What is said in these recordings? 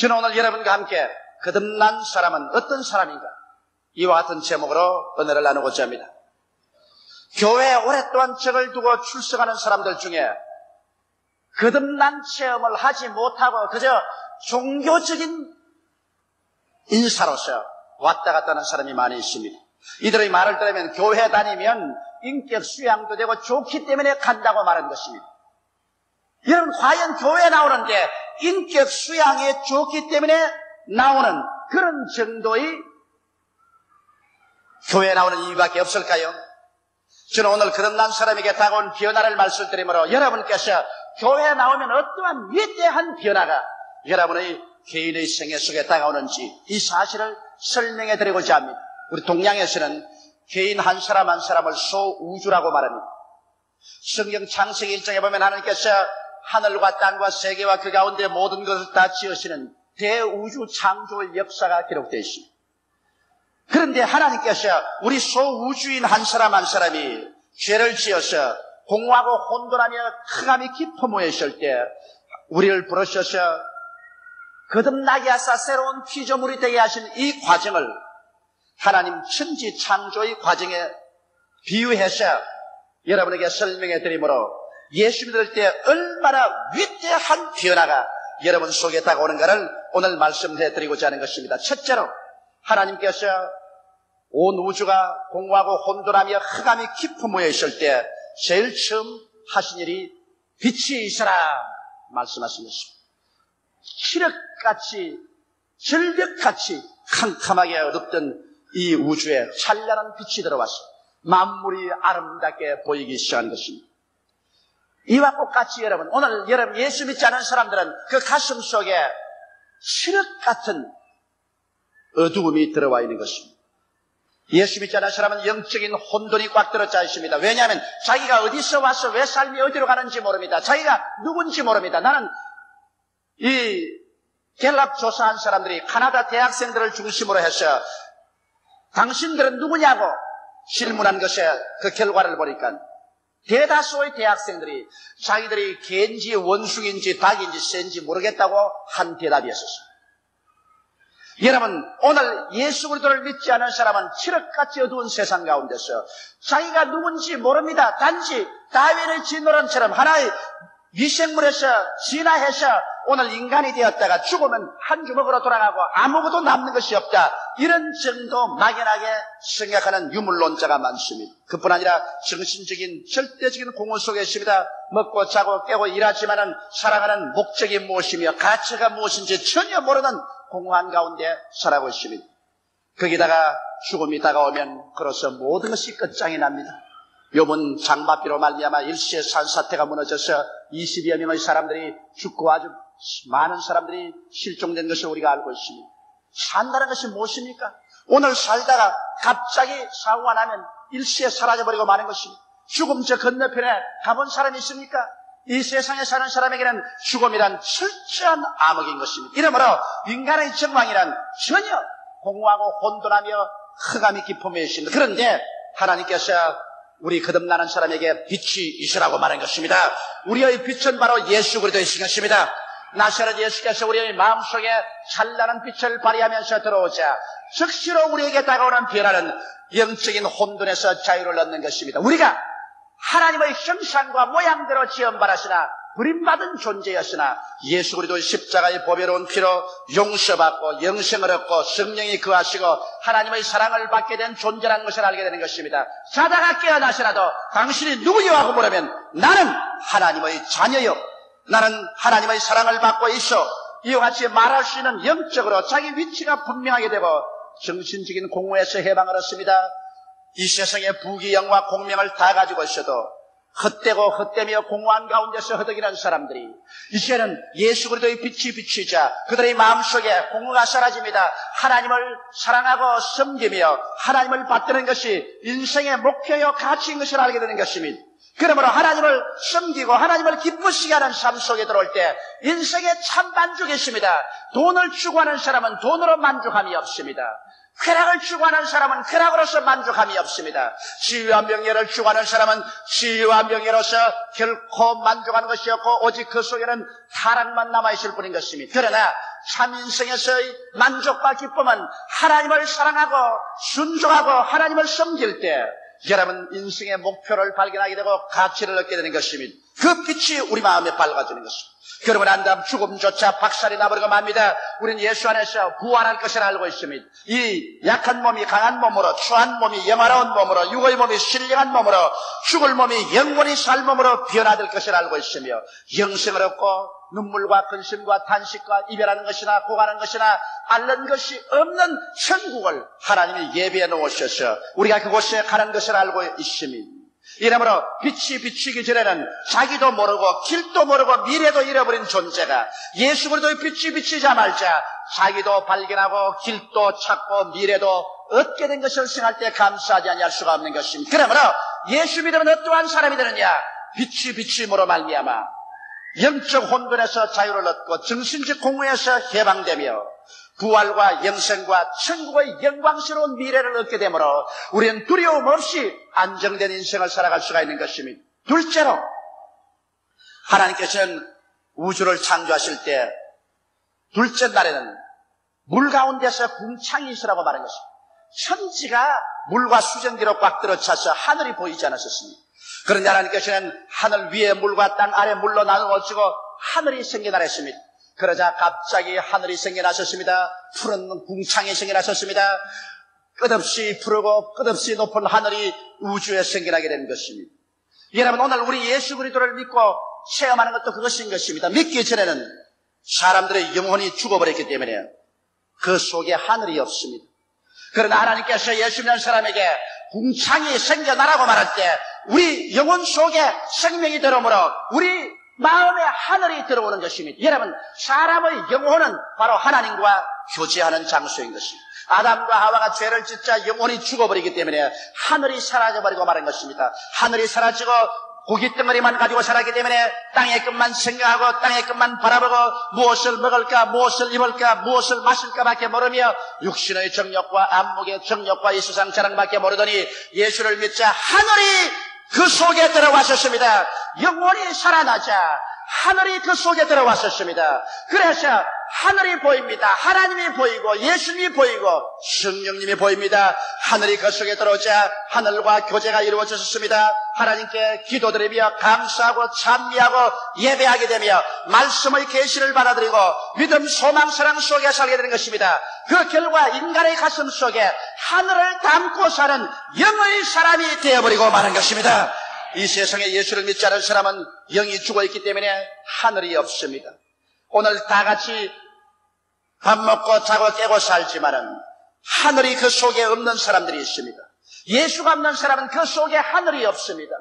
저는 오늘 여러분과 함께 거듭난 사람은 어떤 사람인가? 이와 같은 제목으로 은혜를 나누고자 합니다. 교회에 오랫동안 적을 두고 출석하는 사람들 중에 거듭난 체험을 하지 못하고 그저 종교적인 인사로서 왔다 갔다 하는 사람이 많이 있습니다. 이들의 말을 들으면 교회 다니면 인격 수양도 되고 좋기 때문에 간다고 말하는 것입니다. 여러분, 과연 교회에 나오는데 인격 수양이 좋기 때문에 나오는 그런 정도의 교회에 나오는 이유밖에 없을까요? 저는 오늘 거듭난 사람에게 다가온 변화를 말씀드리므로 여러분께서 교회에 나오면 어떠한 위대한 변화가 여러분의 개인의 생애 속에 다가오는지 이 사실을 설명해 드리고자 합니다. 우리 동양에서는 개인 한 사람 한 사람을 소우주라고 말합니다. 성경 창세기 1장에 보면 하나님께서 하늘과 땅과 세계와 그 가운데 모든 것을 다 지으시는 대우주 창조의 역사가 기록되어 있습니다. 그런데 하나님께서 우리 소우주인 한 사람 한 사람이 죄를 지어서 공허하고 혼돈하며 흑암이 깊어 모였을 때 우리를 부르셔서 거듭나게 하사 새로운 피조물이 되게 하신 이 과정을 하나님 천지 창조의 과정에 비유해서 여러분에게 설명해 드리므로 예수 믿을 때 얼마나 위대한 변화가 여러분 속에 다가오는가를 오늘 말씀해 드리고자 하는 것입니다. 첫째로 하나님께서 온 우주가 공허하고 혼돈하며 흑암이 깊어 모여 있을 때 제일 처음 하신 일이 빛이 있어라 말씀하신 것입니다. 칠흑같이 절벽같이 캄캄하게 어둡던 이 우주에 찬란한 빛이 들어와서 만물이 아름답게 보이기 시작한 것입니다. 이와 똑같이 여러분, 오늘 여러분 예수 믿지 않은 사람들은 그 가슴 속에 칠흑 같은 어두움이 들어와 있는 것입니다. 예수 믿지 않은 사람은 영적인 혼돈이 꽉 들어차 있습니다. 왜냐하면 자기가 어디서 와서 왜 삶이 어디로 가는지 모릅니다. 자기가 누군지 모릅니다. 나는 이 갤럽 조사한 사람들이 카나다 대학생들을 중심으로 해서 당신들은 누구냐고 질문한 것에 그 결과를 보니까 대다수의 대학생들이 자기들이 개인지 원숭인지 닭인지 새인지 모르겠다고 한 대답이었습니다. 여러분, 오늘 예수 그리스도를 믿지 않은 사람은 칠흑같이 어두운 세상 가운데서 자기가 누군지 모릅니다. 단지 다윈의 진노란처럼 하나의 미생물에서 진화해서 오늘 인간이 되었다가 죽으면 한 주먹으로 돌아가고 아무것도 남는 것이 없다. 이런 정도 막연하게 생각하는 유물론자가 많습니다. 그뿐 아니라 정신적인 절대적인 공허 속에 있습니다. 먹고 자고 깨고 일하지만은 살아가는 목적이 무엇이며 가치가 무엇인지 전혀 모르는 공허한 가운데 살아가고 있습니다. 거기다가 죽음이 다가오면 그로서 모든 것이 끝장이 납니다. 욥은 장마비로 말미암아 일시에 산사태가 무너져서 20여 명의 사람들이 죽고 아주 많은 사람들이 실종된 것을 우리가 알고 있습니다. 산다는 것이 무엇입니까? 오늘 살다가 갑자기 사고가 나면 일시에 사라져버리고 마는 것입니다. 죽음 저 건너편에 가본 사람이 있습니까? 이 세상에 사는 사람에게는 죽음이란 철저한 암흑인 것입니다. 이러므로 인간의 정황이란 전혀 공허하고 혼돈하며 흑암이 깊음에 있습니다. 그런데 하나님께서 우리 거듭나는 사람에게 빛이 있으라고 말한 것입니다. 우리의 빛은 바로 예수 그리스도이신 것입니다. 나사렛 예수께서 우리의 마음속에 찬란한 빛을 발휘하면서 들어오자 즉시로 우리에게 다가오는 변화는 영적인 혼돈에서 자유를 얻는 것입니다. 우리가 하나님의 형상과 모양대로 지음받았으나 버림받은 존재였으나 예수 그리스도의 십자가의 보배로운 피로 용서받고 영생을 얻고 성령이 거하시고 하나님의 사랑을 받게 된 존재라는 것을 알게 되는 것입니다. 자다가 깨어나시라도 당신이 누구요 하고 물으면 나는 하나님의 자녀요, 나는 하나님의 사랑을 받고 있어, 이와 같이 말할 수 있는 영적으로 자기 위치가 분명하게 되고 정신적인 공허에서 해방을 얻습니다. 이 세상의 부귀영화 공명을 다 가지고 있어도 헛되고 헛되며 공허한 가운데서 허덕이는 사람들이 이제는 예수 그리스도의 빛이 비치자 그들의 마음속에 공허가 사라집니다. 하나님을 사랑하고 섬기며 하나님을 받드는 것이 인생의 목표요 가치인 것을 알게 되는 것입니다. 그러므로 하나님을 섬기고 하나님을 기쁘시게 하는 삶 속에 들어올 때 인생에 참 만족이 있습니다. 돈을 추구하는 사람은 돈으로 만족함이 없습니다. 쾌락을 추구하는 사람은 쾌락으로서 만족함이 없습니다. 지위와 명예를 추구하는 사람은 지위와 명예로서 결코 만족하는 것이 없고 오직 그 속에는 타락만 남아있을 뿐인 것입니다. 그러나 참 인생에서의 만족과 기쁨은 하나님을 사랑하고 순종하고 하나님을 섬길 때 여러분 인생의 목표를 발견하게 되고 가치를 얻게 되는 것입니다. 그 빛이 우리 마음에 밝아지는 것입니다. 그러고 난 다음 죽음조차 박살이 나버리고 맙니다. 우리는 예수 안에서 부활할 것을 알고 있습니다. 이 약한 몸이 강한 몸으로, 추한 몸이 영화로운 몸으로, 육의 몸이 신령한 몸으로, 죽을 몸이 영원히 살 몸으로 변화될 것을 알고 있으며 영생을 얻고 눈물과 근심과 탄식과 이별하는 것이나 고가는 것이나 앓는 것이 없는 천국을 하나님이 예비해 놓으셔서 우리가 그곳에 가는 것을 알고 있습니다. 이러므로 빛이 비추기 전에는 자기도 모르고 길도 모르고 미래도 잃어버린 존재가 예수 그리스도의 빛이 비치자마자 자기도 발견하고 길도 찾고 미래도 얻게 된 것을 생각할 때 감사하지 아니할 수가 없는 것입니다. 그러므로 예수 믿으면 어떠한 사람이 되느냐? 빛이 비침으로 말미암아 영적 혼돈에서 자유를 얻고 정신적 공허에서 해방되며 부활과 영생과 천국의 영광스러운 미래를 얻게 되므로 우리는 두려움 없이 안정된 인생을 살아갈 수가 있는 것입니다. 둘째로 하나님께서는 우주를 창조하실 때 둘째 날에는 물 가운데서 궁창이 있으라고 말한 것입니다. 천지가 물과 수증기로 꽉 들어차서 하늘이 보이지 않았었습니다. 그런데 하나님께서는 하늘 위에 물과 땅 아래 물로 나누어지고 하늘이 생겨나라 했습니다. 그러자 갑자기 하늘이 생겨나셨습니다. 푸른 궁창이 생겨나셨습니다. 끝없이 푸르고 끝없이 높은 하늘이 우주에 생겨나게 된 것입니다. 여러분 오늘 우리 예수 그리스도를 믿고 체험하는 것도 그것인 것입니다. 믿기 전에는 사람들의 영혼이 죽어버렸기 때문에 그 속에 하늘이 없습니다. 그러나 하나님께서 예수 믿는 사람에게 궁창이 생겨나라고 말할 때 우리 영혼 속에 생명이 들어오므로 우리 마음에 하늘이 들어오는 것입니다. 여러분 사람의 영혼은 바로 하나님과 교제하는 장소인 것입니다. 아담과 하와가 죄를 짓자 영혼이 죽어버리기 때문에 하늘이 사라져버리고 마는 것입니다. 하늘이 사라지고 고기 덩어리만 가지고 살았기 때문에 땅의 것만 생각하고 땅의 것만 바라보고 무엇을 먹을까 무엇을 입을까 무엇을 마실까 밖에 모르며 육신의 정욕과 안목의 정욕과 이 세상 자랑밖에 모르더니 예수를 믿자 하늘이 그 속에 들어왔었습니다. 영혼이 살아나자 하늘이 그 속에 들어왔었습니다. 그래서 하늘이 보입니다. 하나님이 보이고 예수님이 보이고 성령님이 보입니다. 하늘이 그 속에 들어오자 하늘과 교제가 이루어졌습니다. 하나님께 기도드리며 감사하고 찬미하고 예배하게 되며 말씀의 계시를 받아들이고 믿음, 소망, 사랑 속에 살게 되는 것입니다. 그 결과 인간의 가슴 속에 하늘을 담고 사는 영의 사람이 되어버리고 마는 것입니다. 이 세상에 예수를 믿지 않은 사람은 영이 죽어있기 때문에 하늘이 없습니다. 오늘 다 같이 밥 먹고 자고 깨고 살지만은 하늘이 그 속에 없는 사람들이 있습니다. 예수가 없는 사람은 그 속에 하늘이 없습니다.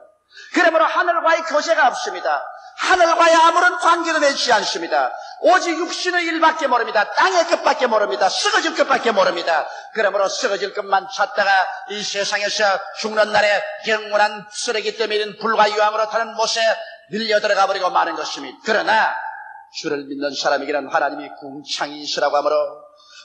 그러므로 하늘과의 교제가 없습니다. 하늘과의 아무런 관계도 되지 않습니다. 오직 육신의 일밖에 모릅니다. 땅의 것밖에 모릅니다. 썩어질 것밖에 모릅니다. 그러므로 썩어질 것만 찾다가 이 세상에서 죽는 날에 영원한 쓰레기 때문에 불과 유황으로 타는 못에 밀려 들어가 버리고 마는 것입니다. 그러나 주를 믿는 사람에게는 하나님이 궁창이 있으라고 하므로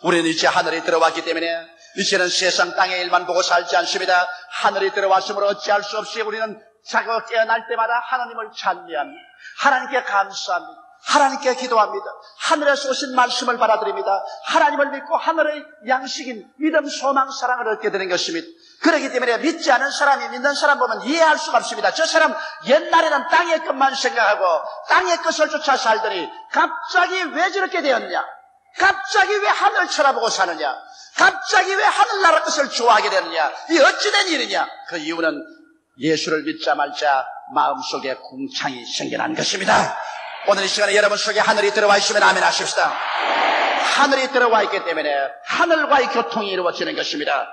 우리는 이제 하늘이 들어왔기 때문에 이제는 세상 땅의 일만 보고 살지 않습니다. 하늘이 들어왔으므로 어찌할 수 없이 우리는 자고 깨어날 때마다 하나님을 찬미합니다. 하나님께 감사합니다. 하나님께 기도합니다. 하늘에서 오신 말씀을 받아들입니다. 하나님을 믿고 하늘의 양식인 믿음, 소망, 사랑을 얻게 되는 것입니다. 그렇기 때문에 믿지 않은 사람이 믿는 사람 보면 이해할 수가 없습니다. 저 사람 옛날에는 땅의 것만 생각하고 땅의 것을 쫓아 살더니 갑자기 왜 저렇게 되었냐? 갑자기 왜 하늘을 쳐다보고 사느냐? 갑자기 왜 하늘나라 것을 좋아하게 되느냐? 이 어찌된 일이냐? 그 이유는 예수를 믿자 말자 마음속에 궁창이 생겨난 것입니다. 오늘 이 시간에 여러분 속에 하늘이 들어와 있으면 아멘 하십시다. 하늘이 들어와 있기 때문에 하늘과의 교통이 이루어지는 것입니다.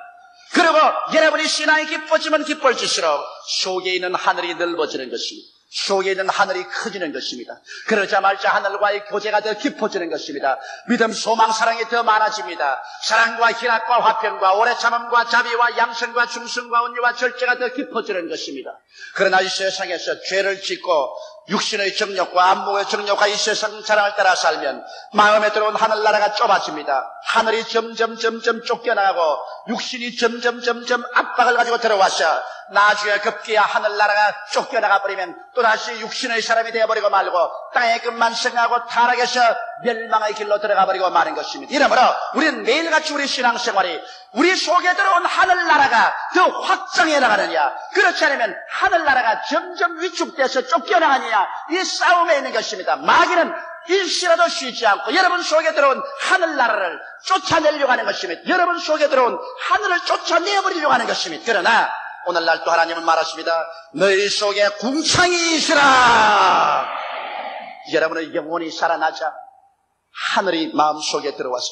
그리고 여러분이 신앙이 깊어지면 깊어질수록 속에 있는 하늘이 넓어지는 것입니다. 속에 있는 하늘이 커지는 것입니다. 그러자마자 하늘과의 교제가 더 깊어지는 것입니다. 믿음, 소망, 사랑이 더 많아집니다. 사랑과 희락과 화평과 오래 참음과 자비와 양선과 중성과 온유와 절제가 더 깊어지는 것입니다. 그러나 이 세상에서 죄를 짓고 육신의 정욕과 안목의 정욕과 이 세상 자랑을 따라 살면 마음에 들어온 하늘나라가 좁아집니다. 하늘이 점점 쫓겨나고 육신이 점점 압박을 가지고 들어와서 나중에 급기야 하늘나라가 쫓겨나가 버리면 또 또다시 육신의 사람이 되어버리고 말고 땅의 끝만 생각하고 타락해서 멸망의 길로 들어가 버리고 마는 것입니다. 이러므로 우리는 매일같이 우리 신앙생활이 우리 속에 들어온 하늘나라가 더 확장해 나가느냐, 그렇지 않으면 하늘나라가 점점 위축돼서 쫓겨나가느냐, 이 싸움에 있는 것입니다. 마귀는 일시라도 쉬지 않고 여러분 속에 들어온 하늘나라를 쫓아내려고 하는 것입니다. 여러분 속에 들어온 하늘을 쫓아내버리려고 하는 것입니다. 그러나 오늘날 또 하나님은 말하십니다. 너희 속에 궁창이 있으라. 여러분의 영혼이 살아나자 하늘이 마음속에 들어와서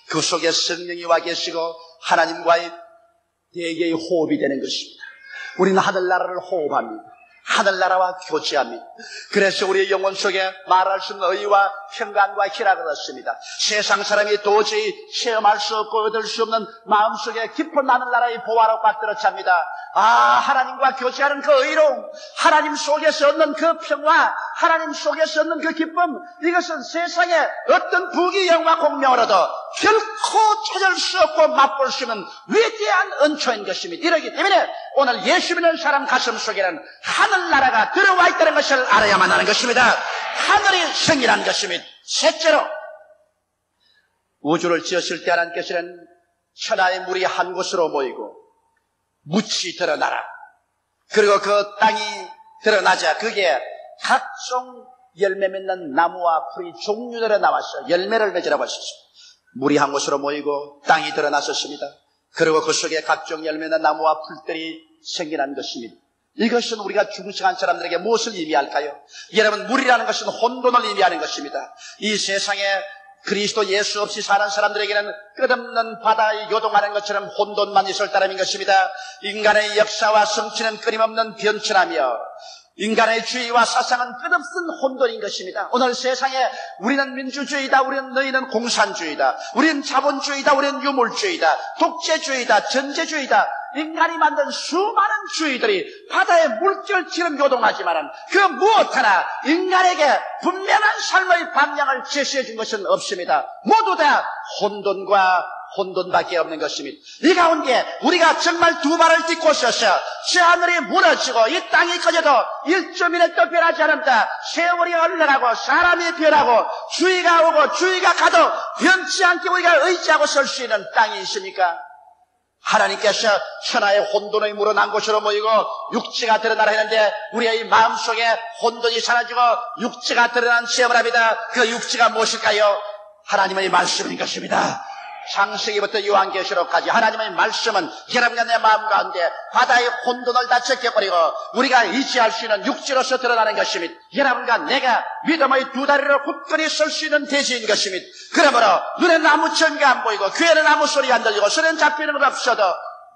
그 속에 성령이 와 계시고 하나님과의 대개의 호흡이 되는 것입니다. 우리는 하늘나라를 호흡합니다. 하늘나라와 교제합니다. 그래서 우리의 영혼 속에 말할 수 없는 의와 평강과 희락을 얻습니다. 세상 사람이 도저히 체험할 수 없고 얻을 수 없는 마음속에 깊은 하늘나라의 보화로 꽉 들어찹니다. 하나님과 교제하는 그 의로움, 하나님 속에서 얻는 그 평화, 하나님 속에서 얻는 그 기쁨, 이것은 세상에 어떤 부귀 영화 공명으로도 결코 찾을 수 없고 맛볼 수 없는 위대한 은초인 것입니다. 이러기 때문에 오늘 예수 믿는 사람 가슴 속에는 하늘나라가 들어와 있다는 것을 알아야만 하는 것입니다. 하늘이 생기라는 것입니다. 셋째로, 우주를 지었을 때 하나님께서는 천하의 물이 한 곳으로 모이고 묻이 드러나라. 그리고 그 땅이 드러나자 그게 각종 열매 맺는 나무와 풀이 종류대로 나와서 열매를 맺으라고 하셨습니다. 물이 한 곳으로 모이고 땅이 드러났었습니다. 그리고 그 속에 각종 열매 맺는 나무와 풀들이 생겨난 것입니다. 이것은 우리가 중생한 사람들에게 무엇을 의미할까요? 여러분, 물이라는 것은 혼돈을 의미하는 것입니다. 이 세상에 그리스도 예수 없이 사는 사람들에게는 끝없는 바다에 요동하는 것처럼 혼돈만 있을 따름인 것입니다. 인간의 역사와 성취는 끊임없는 변천하며 인간의 주의와 사상은 끝없는 혼돈인 것입니다. 오늘 세상에 우리는 민주주의다, 너희는 공산주의다, 우리는 자본주의다, 우리는 유물주의다, 독재주의다, 전제주의다, 인간이 만든 수많은 주의들이 바다에 물결처럼 요동하지만 그 무엇 하나 인간에게 분명한 삶의 방향을 제시해 준 것은 없습니다. 모두 다 혼돈밖에 없는 것입니다. 이 가운데 우리가 정말 두 발을 딛고 서서 저 하늘이 무너지고 이 땅이 꺼져도 1.1도 변하지 않는다. 세월이 흘러가고 사람이 변하고 주의가 오고 주의가 가도 변치 않게 우리가 의지하고 설 수 있는 땅이 있습니까? 하나님께서 천하의 혼돈의 물은 한 곳으로 모이고 육지가 드러나라 했는데 우리의 마음속에 혼돈이 사라지고 육지가 드러난 시험을 합니다. 그 육지가 무엇일까요? 하나님의 말씀인 것입니다. 창세기부터 요한계시록까지 하나님의 말씀은 여러분과 내 마음 가운데 바다의 혼돈을 다 제껴버리고 우리가 의지할 수 있는 육지로서 드러나는 것입니다. 여러분과 내가 믿음의 두 다리로 굳건히 설 수 있는 대지인 것입니다. 그러므로 눈에는 아무 증거 안 보이고 귀에는 아무 소리 안 들리고 손에는 잡히는 것 없어도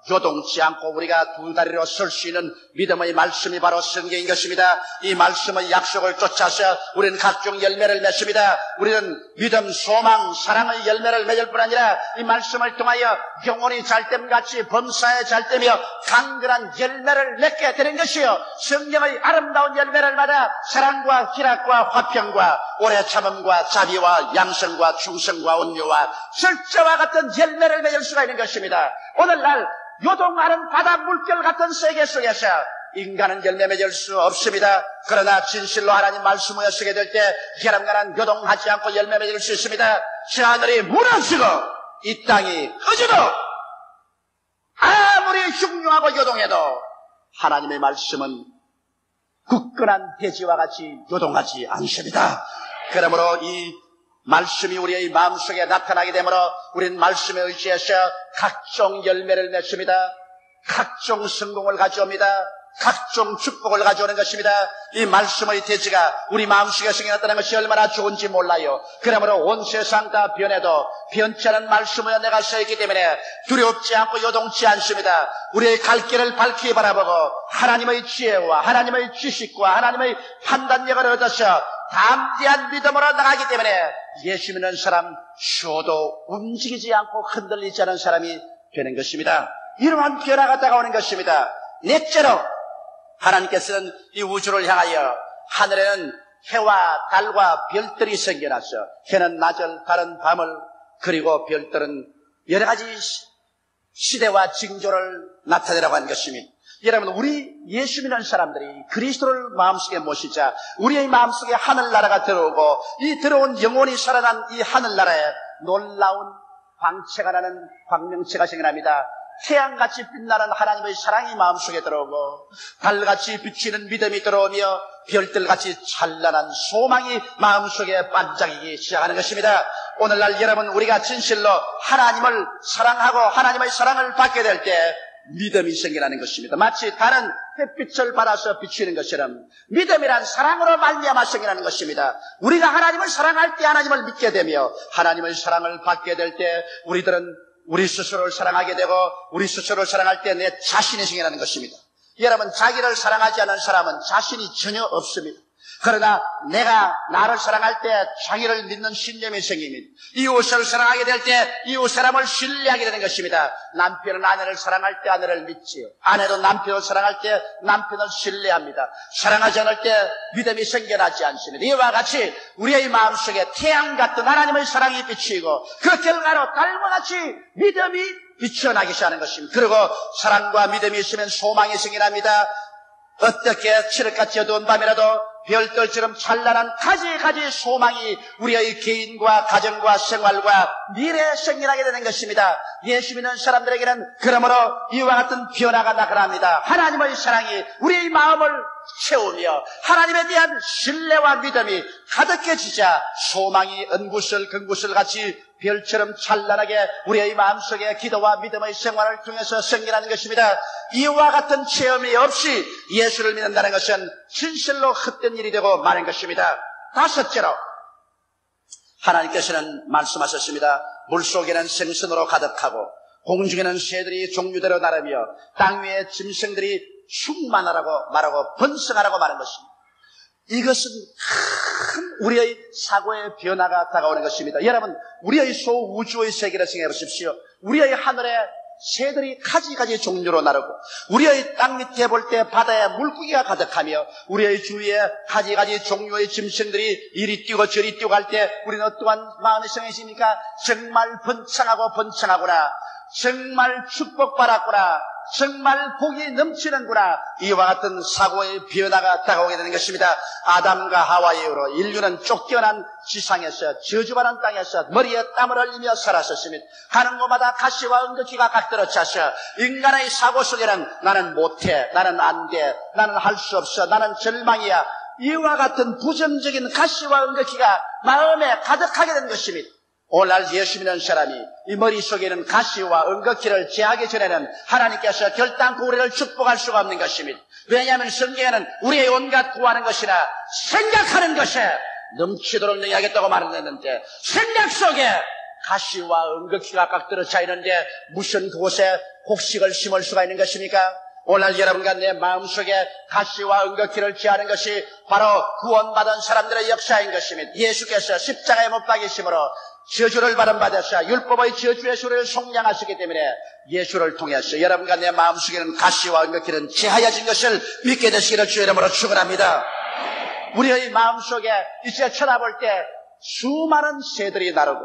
요동치 않고 우리가 두 다리로 설 수 있는 믿음의 말씀이 바로 성경인 것입니다. 이 말씀의 약속을 쫓아서 우리는 각종 열매를 맺습니다. 우리는 믿음, 소망, 사랑의 열매를 맺을 뿐 아니라 이 말씀을 통하여 영혼이 잘됨같이 범사에 잘되며 강건한 열매를 맺게 되는 것이요, 성령의 아름다운 열매를 받아 사랑과 희락과 화평과 오래 참음과 자비와 양성과 충성과 온유와 절제와 같은 열매를 맺을 수가 있는 것입니다. 오늘날 요동하는 바다 물결 같은 세계 속에서 인간은 열매 맺을 수 없습니다. 그러나 진실로 하나님 말씀을 쓰게 될 때 여러분과는 요동하지 않고 열매 맺을 수 있습니다. 저 하늘이 무너지고 이 땅이 꺼져도 아무리 흉흉하고 요동해도 하나님의 말씀은 굳건한 대지와 같이 요동하지 않습니다. 그러므로 이 말씀이 우리의 마음속에 나타나게 되므로 우리는 말씀에 의지해서 각종 열매를 맺습니다. 각종 성공을 가져옵니다. 각종 축복을 가져오는 것입니다. 이 말씀의 대지가 우리 마음속에 생겨났다는 것이 얼마나 좋은지 몰라요. 그러므로 온 세상 다 변해도 변치 않은 말씀의 내가 서있기 때문에 두렵지 않고 요동치 않습니다. 우리의 갈 길을 밝히 바라보고 하나님의 지혜와 하나님의 지식과 하나님의 판단력을 얻어서 담대한 믿음으로 나가기 때문에 예수 믿는 사람 쉬어도 움직이지 않고 흔들리지 않은 사람이 되는 것입니다. 이러한 변화가 다가오는 것입니다. 넷째로, 하나님께서는 이 우주를 향하여 하늘에는 해와 달과 별들이 생겨났어. 해는 낮을, 달은 밤을, 그리고 별들은 여러 가지 시대와 징조를 나타내라고 하는 것입니다. 여러분, 우리 예수 믿는 사람들이 그리스도를 마음속에 모시자 우리의 마음속에 하늘나라가 들어오고 이 들어온 영혼이 살아난 이 하늘나라에 놀라운 광채가 나는 광명체가 생겨납니다. 태양같이 빛나는 하나님의 사랑이 마음속에 들어오고 달같이 비치는 믿음이 들어오며 별들같이 찬란한 소망이 마음속에 반짝이기 시작하는 것입니다. 오늘날 여러분, 우리가 진실로 하나님을 사랑하고 하나님의 사랑을 받게 될 때 믿음이 생겨나는 것입니다. 마치 다른 햇빛을 받아서 비추는 것처럼 믿음이란 사랑으로 말미암아 생겨나는 것입니다. 우리가 하나님을 사랑할 때 하나님을 믿게 되며 하나님의 사랑을 받게 될 때 우리들은 우리 스스로를 사랑하게 되고 우리 스스로를 사랑할 때 내 자신이 생겨나는 것입니다. 여러분, 자기를 사랑하지 않은 사람은 자신이 전혀 없습니다. 그러나 내가 나를 사랑할 때 자기를 믿는 신념이 생깁니다. 이웃을 사랑하게 될 때 이웃 사람을 신뢰하게 되는 것입니다. 남편은 아내를 사랑할 때 아내를 믿지요. 아내도 남편을 사랑할 때 남편을 신뢰합니다. 사랑하지 않을 때 믿음이 생겨나지 않습니다. 이와 같이 우리의 마음속에 태양 같은 하나님의 사랑이 비치고 그 결과로 달과 같이 믿음이 비춰나기 시작하는 것입니다. 그리고 사랑과 믿음이 있으면 소망이 생겨납니다. 어떻게 칠흑같이 어두운 밤이라도 별들처럼 찬란한 가지 소망이 우리의 개인과 가정과 생활과 미래에 생겨나게 되는 것입니다. 예수 믿는 사람들에게는 그러므로 이와 같은 변화가 나타납니다. 하나님의 사랑이 우리의 마음을 채우며 하나님에 대한 신뢰와 믿음이 가득해지자 소망이 은구슬 금구슬 같이 별처럼 찬란하게 우리의 마음속에 기도와 믿음의 생활을 통해서 생겨나는 것입니다. 이와 같은 체험이 없이 예수를 믿는다는 것은 진실로 헛된 일이 되고 마는 것입니다. 다섯째로 하나님께서는 말씀하셨습니다. 물속에는 생선으로 가득하고 공중에는 새들이 종류대로 나르며 땅 위에 짐승들이 충만하라고 말하고 번성하라고 말한 것입니다. 이것은 큰 우리의 사고의 변화가 다가오는 것입니다. 여러분, 우리의 소우주의 세계를 생각해 보십시오. 우리의 하늘에 새들이 가지 종류로 나르고 우리의 땅 밑에 볼 때 바다에 물고기가 가득하며 우리의 주위에 가지 종류의 짐승들이 이리 뛰고 저리 뛰고 할 때 우리는 어떠한 마음이 생기십니까? 정말 번창하구나. 정말 축복받았구나. 정말 복이 넘치는구나. 이와 같은 사고의 변화가 다가오게 되는 것입니다. 아담과 하와의 이후로 인류는 쫓겨난 지상에서 저주받은 땅에서 머리에 땀을 흘리며 살았었습니다. 가는 곳마다 가시와 은거키가 각들어 차서 인간의 사고 속에는 나는 못해, 나는 안 돼, 나는 할 수 없어, 나는 절망이야. 이와 같은 부정적인 가시와 은거키가 마음에 가득하게 된 것입니다. 오늘날 예수 믿는 사람이 이 머릿속에는 가시와 은거키를 제하기 전에는 하나님께서 결단코 우리를 축복할 수가 없는 것입니다. 왜냐하면 성경에는 우리의 온갖 구하는 것이나 생각하는 것에 넘치도록 능하겠다고 말했는데 생각 속에 가시와 은거키가 각들어 차 있는데 무슨 그곳에 곡식을 심을 수가 있는 것입니까? 오늘 여러분과 내 마음속에 가시와 은거키를 제하는 것이 바로 구원받은 사람들의 역사인 것입니다. 예수께서 십자가에 못 박이심으로 저주를 받아서 율법의 저주의 수를 속량하시기 때문에 예수를 통해서 여러분과 내 마음속에는 가시와 은거키는 제하여진 것을 믿게 되시기를 주의 이름으로 축원합니다. 우리의 마음속에 이제 쳐다볼 때 수많은 새들이 나르고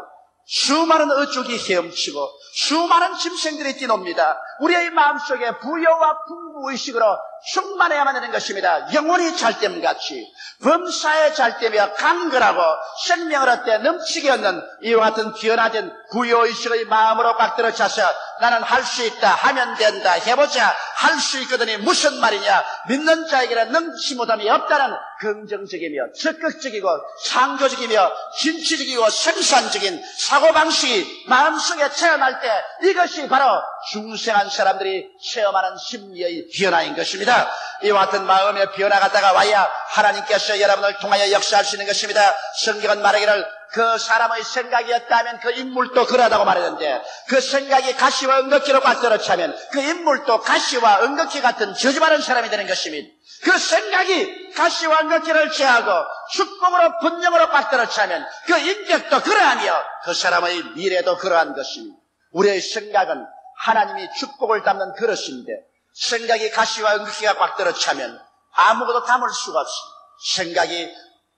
수많은 어족이 헤엄치고 수많은 짐승들이 뛰놉니다. 우리의 마음속에 부여와 풍부의식으로 충만해야만 되는 것입니다. 영혼이 잘됨같이 범사에 잘되며 강건하고 생명을 얻되 넘치게 얻는 이와 같은 변화된 부여의식의 마음으로 꽉들어 차서 나는 할 수 있다, 하면 된다, 해보자, 할 수 있거든이 무슨 말이냐. 믿는 자에게는 능치 못함이 없다는 긍정적이며 적극적이고 창조적이며 진취적이고 생산적인 사고방식이 마음속에 체험할 때 이것이 바로 중생한 사람들이 체험하는 심리의 변화인 것입니다. 이와 같은 마음의 변화가 다가와야 하나님께서 여러분을 통하여 역사할 수 있는 것입니다. 성경은 말하기를 그 사람의 생각이었다면 그 인물도 그러하다고 말했는데 그 생각이 가시와 은거키로 꽉들어 차면 그 인물도 가시와 은거키 같은 저주받은 사람이 되는 것입니다. 그 생각이 가시와 은거키를 제하고 축복으로 분명으로 꽉들어 차면 그 인격도 그러하며 그 사람의 미래도 그러한 것입니다. 우리의 생각은 하나님이 축복을 담는 그릇인데 생각이 가시와 은거키가 꽉들어 차면 아무것도 담을 수가 없습니다. 생각이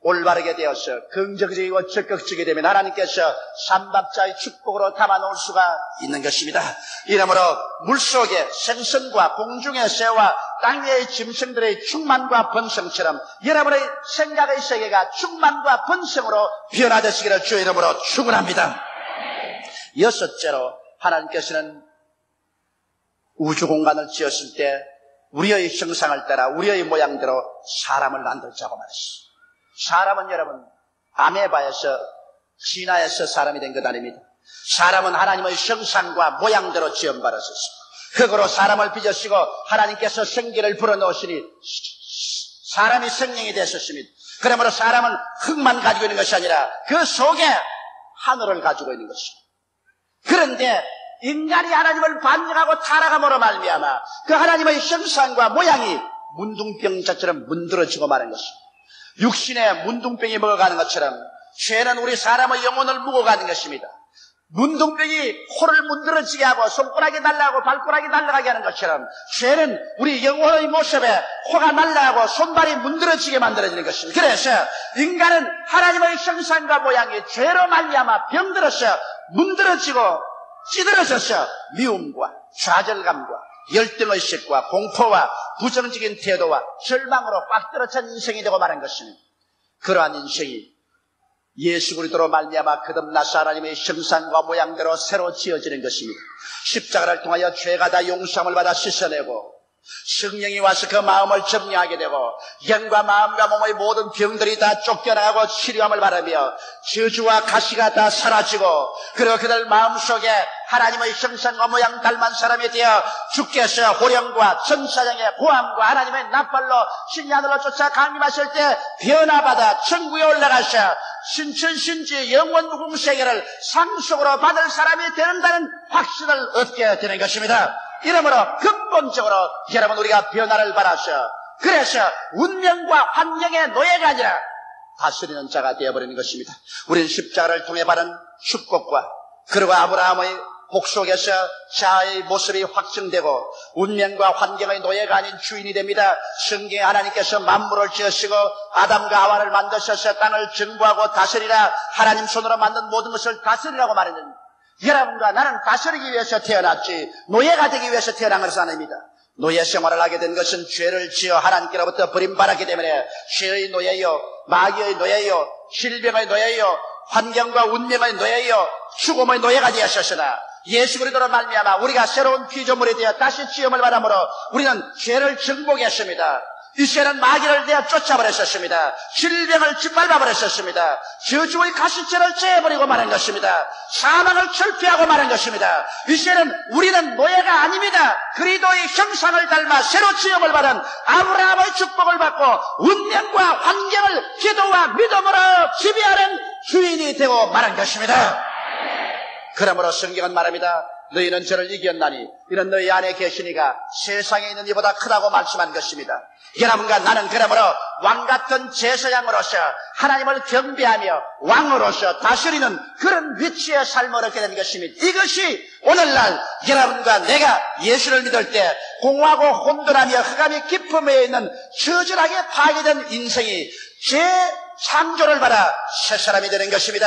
올바르게 되어서 긍정적이고 적극적이 되면 하나님께서 삼박자의 축복으로 담아놓을 수가 있는 것입니다. 이러므로 물속에 생선과 공중의 새와 땅 위의 짐승들의 충만과 번성처럼 여러분의 생각의 세계가 충만과 번성으로 변화되시기를 주의 이름으로 축원합니다. 여섯째로 하나님께서는 우주 공간을 지었을 때 우리의 형상을 따라 우리의 모양대로 사람을 만들자고 말했어요. 사람은 여러분 아메바에서 진화해서 사람이 된 것 아닙니다. 사람은 하나님의 형상과 모양대로 지음받았었습니다. 흙으로 사람을 빚으시고 하나님께서 생기를 불어넣으시니 사람이 생명이 됐었습니다. 그러므로 사람은 흙만 가지고 있는 것이 아니라 그 속에 하늘을 가지고 있는 것입니다. 그런데 인간이 하나님을 반역하고 타락함으로 말미암아 그 하나님의 형상과 모양이 문둥병자처럼 문드러지고 마는 것입니다. 육신에 문둥병이 먹어가는 것처럼 죄는 우리 사람의 영혼을 묵어가는 것입니다. 문둥병이 코를 문드러지게 하고 손가락이 날아가고 발가락이 날아가게 하는 것처럼 죄는 우리 영혼의 모습에 코가 날아가고 손발이 문드러지게 만들어지는 것입니다. 그래서 인간은 하나님의 형상과 모양이 죄로 말미암아 병들어서 문드러지고 찌들어져서 미움과 좌절감과 열등의식과 공포와 부정적인 태도와 절망으로 꽉 들어찬 인생이 되고 마는 것입니다. 그러한 인생이 예수 그리스도로 말미암아 거듭나서 하나님의 형상과 모양대로 새로 지어지는 것입니다. 십자가를 통하여 죄가 다 용서함을 받아 씻어내고 성령이 와서 그 마음을 정리하게 되고 영과 마음과 몸의 모든 병들이 다 쫓겨나가고 치료함을 바라며 저주와 가시가 다 사라지고 그리고 그들 마음속에 하나님의 형상과 모양 닮은 사람이 되어 주께서 호령과 천사장의 고함과 하나님의 납발로 신이 하늘로 쫓아 강림하실 때 변화받아 천국에 올라가셔 신천신지 영원 무궁세계를 상속으로 받을 사람이 되는다는 확신을 얻게 되는 것입니다. 이러므로 근본적으로 여러분 우리가 변화를 바라셔 그래서 운명과 환경의 노예가 아니라 다스리는 자가 되어버리는 것입니다. 우리는 십자가를 통해 받은 축복과 그리고 아브라함의 복속에서 자아의 모습이 확증되고 운명과 환경의 노예가 아닌 주인이 됩니다. 성경에 하나님께서 만물을 지으시고 아담과 하와를 만드셔서 땅을 정부하고 다스리라 하나님 손으로 만든 모든 것을 다스리라고 말했는데 여러분과 나는 다스리기 위해서 태어났지 노예가 되기 위해서 태어난 것은 아닙니다. 노예 생활을 하게 된 것은 죄를 지어 하나님께로부터 버림받았기 때문에 죄의 노예요, 마귀의 노예요, 질병의 노예요, 환경과 운명의 노예요, 죽음의 노예가 되었으나 예수 그리스도로 말미암아 우리가 새로운 피조물이 되어 다시 지음을 받음으로 우리는 죄를 정복했습니다. 이제는 마귀를 내어 쫓아버렸었습니다. 질병을 짓밟아버렸었습니다. 저주의 가시체를 제해버리고 마는 것입니다. 사망을 철폐하고 마는 것입니다. 이제는 우리는 노예가 아닙니다. 그리스도의 형상을 닮아 새로 지음을 받은 아브라함의 축복을 받고 운명과 환경을 기도와 믿음으로 지배하는 주인이 되고 마는 것입니다. 그러므로 성경은 말합니다. 너희는 저를 이겼나니 이는 너희 안에 계시니가 세상에 있는 이보다 크다고 말씀한 것입니다. 여러분과 나는 그러므로 왕같은 제사장으로서 하나님을 경배하며 왕으로서 다스리는 그런 위치의 삶을 얻게 된 것입니다. 이것이 오늘날 여러분과 내가 예수를 믿을 때 공허하고 혼돈하며 흑암이 깊음에 있는 저절하게 파괴된 인생이 재창조를 받아 새 사람이 되는 것입니다.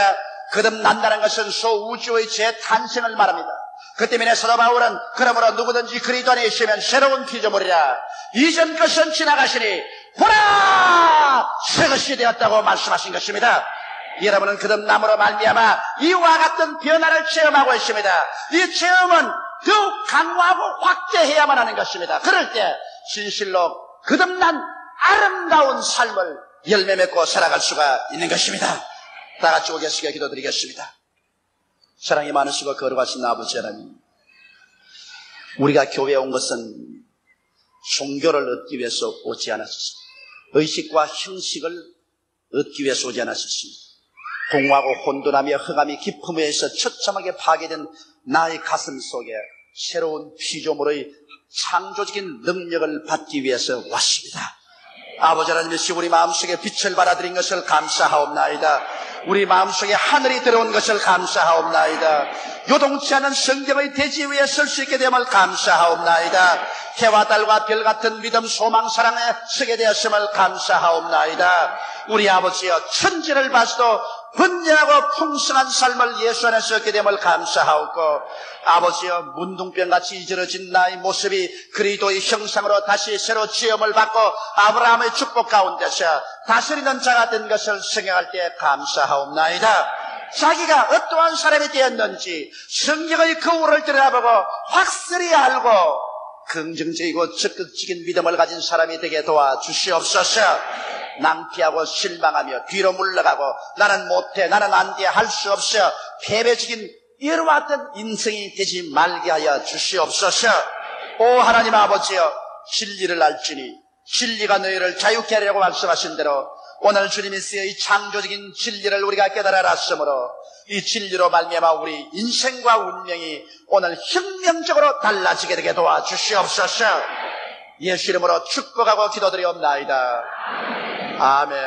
거듭난다는 것은 소우주의 재탄생을 말합니다. 그 때문에 사도 바울은 그러므로 누구든지 그리스도 안에 있으면 새로운 피조물이라 이전 것은 지나가시니 보라 새 것이 되었다고 말씀하신 것입니다. 여러분은 거듭남으로 말미암아 이와 같은 변화를 체험하고 있습니다. 이 체험은 더욱 강화하고 확대해야만 하는 것입니다. 그럴 때 진실로 거듭난 아름다운 삶을 열매 맺고 살아갈 수가 있는 것입니다. 다 같이 오겠습니다. 기도드리겠습니다. 사랑이 많으시고 거룩하신 아버지 하나님, 우리가 교회에 온 것은 종교를 얻기 위해서 오지 않았습니다. 의식과 형식을 얻기 위해서 오지 않았습니다. 공허하고 혼돈하며 흑암이 깊음에서 처참하게 파괴된 나의 가슴 속에 새로운 피조물의 창조적인 능력을 받기 위해서 왔습니다. 아버지 하나님의 우리 마음속에 빛을 받아들인 것을 감사하옵나이다. 우리 마음속에 하늘이 들어온 것을 감사하옵나이다. 요동치 않은 성경의 대지 위에 설 수 있게 됨을 감사하옵나이다. 해와 달과 별 같은 믿음, 소망, 사랑에 서게 되었음을 감사하옵나이다. 우리 아버지여, 천지를 봐서도 번영하고 풍성한 삶을 예수 안에서 얻게 됨을 감사하옵고, 아버지여, 문둥병같이 이저러진 나의 모습이 그리스도의 형상으로 다시 새로 지음을 받고 아브라함의 축복 가운데서 다스리는 자가 된 것을 생각할 때 감사하옵나이다. 자기가 어떠한 사람이 되었는지 성경의 거울을 들여다보고 확실히 알고 긍정적이고 적극적인 믿음을 가진 사람이 되게 도와주시옵소서. 낭피하고 실망하며 뒤로 물러가고 나는 못해, 나는 안 돼, 할 수 없어, 패배적인 이와 같은 인생이 되지 말게 하여 주시옵소서. 오 하나님 아버지여, 진리를 알지니 진리가 너희를 자유케 하려고 말씀하신 대로 오늘 주님이 쓰여 이 창조적인 진리를 우리가 깨달아 알았으므로 이 진리로 말미암아 우리 인생과 운명이 오늘 혁명적으로 달라지게 되게 도와주시옵소서. 예수 이름으로 축복하고 기도드리옵나이다. 아멘.